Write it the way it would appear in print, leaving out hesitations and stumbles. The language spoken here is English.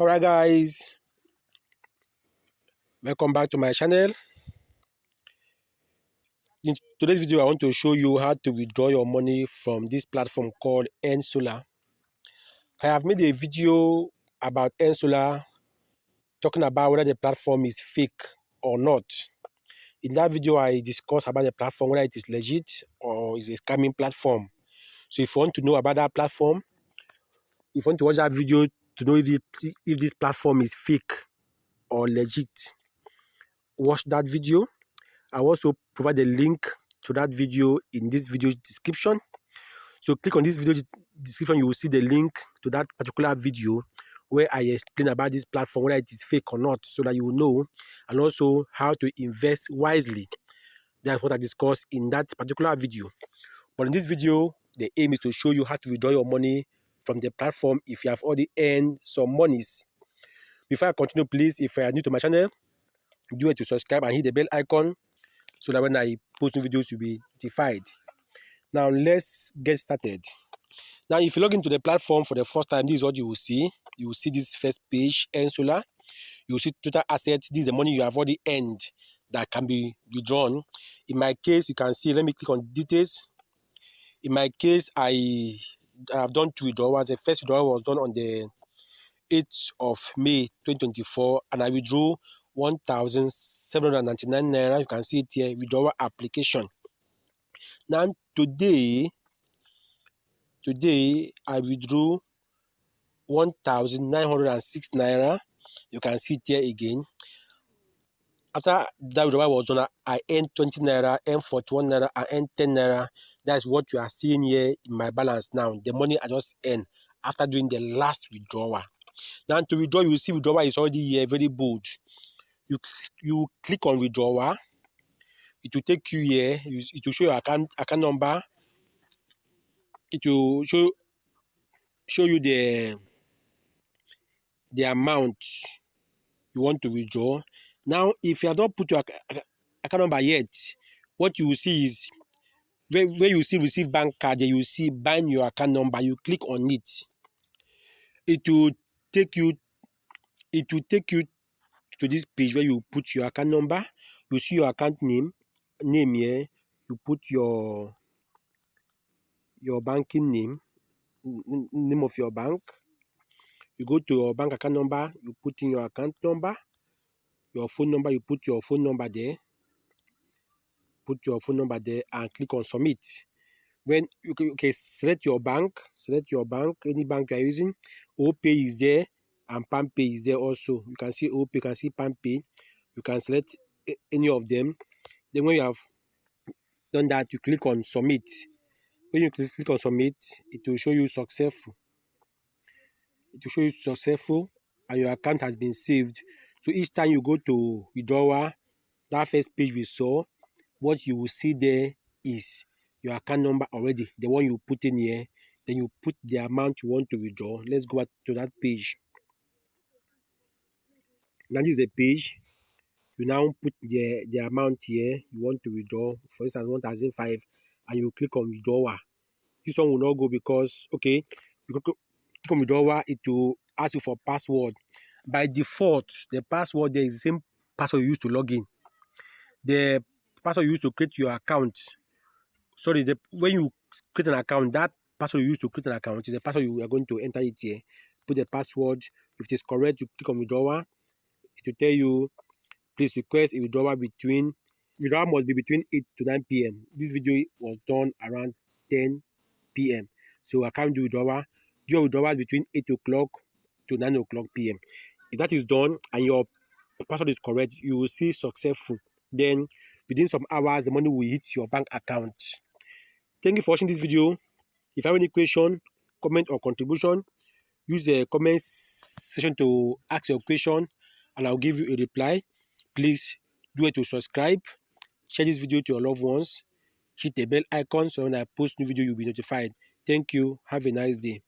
Alright guys, welcome back to my channel. In today's video I want to show you how to withdraw your money from this platform called EarnSolar. I have made a video about EarnSolar talking about whether the platform is fake or not. In that video I discussed about the platform, whether it is legit or is a scamming platform. So if you want to know about that platform, if you want to watch that video to know if this platform is fake or legit, watch that video. I also provide a link to that video in this video description. So click on this video description, you will see the link to that particular video where I explain about this platform, whether it is fake or not, so that you will know, and also how to invest wisely. That's what I discussed in that particular video. But in this video, the aim is to show you how to withdraw your money from the platform if you have already earned some monies. Before I continue, please, if you are new to my channel, do it to subscribe and hit the bell icon so that when I post new videos, you'll be notified. Now, let's get started. Now, if you log into the platform for the first time, this is what you will see. You will see this first page, EarnSolar. You will see total assets. This is the money you have already earned that can be withdrawn. In my case, you can see, let me click on details. In my case, I have done 2 withdrawals. The first withdrawal was done on the 8th of May 2024, and I withdrew 1,799 naira. You can see it here, withdrawal application. Now today I withdrew 1,906 naira. You can see it here again. After that withdrawal was done, I earned 20 naira, earned 41 naira, and earned 10 naira. That's what you are seeing here in my balance now. The money I just earned after doing the last withdrawal. Now to withdraw, you will see withdrawal is already here, very bold. You click on withdrawal. It will take you here. It will show your account number. It will show you the amount you want to withdraw. Now, if you have not put your account number yet, what you will see is where you see receive bank card, there you see bind your account number. You click on it. It will take you to this page where you put your account number. You see your account name here. You put your banking name of your bank. You go to your bank account number, you put in your account number, your phone number, you put your phone number there. Put your phone number there and click on submit. When okay, select your bank, any bank you are using. OPay is there and PalmPay is there also. You can see OPay, you can see PalmPay. You can select any of them. Then when you have done that, you click on submit. When you click on submit, it will show you successful. It will show you successful and your account has been saved. So each time you go to withdrawal, that first page we saw, what you will see there is your account number already, the one you put in here. Then you put the amount you want to withdraw. Let's go back to that page. Now this is a page. You now put the amount here you want to withdraw. For instance, 1,005, and you click on withdrawal. This one will not go because, okay, you click on withdrawal, it will ask you for password. By default, the password there is the same password you use to log in. The password you use to create your account, when you create an account, that password you use to create an account is the password you are going to enter it here. Put the password. If it is correct, you click on withdrawal. It will tell you, please request a withdrawal must be between 8 to 9 p.m. This video was done around 10 p.m. So I can't do withdrawal. Do your withdrawal between 8 o'clock to 9 o'clock p.m. If that is done and your password is correct, you will see successful. Then within some hours, the money will hit your bank account. Thank you for watching this video. If you have any question, comment or contribution, use the comment section to ask your question and I'll give you a reply. Please do it to subscribe, share this video to your loved ones, hit the bell icon so when I post new video you'll be notified. Thank you. Have a nice day.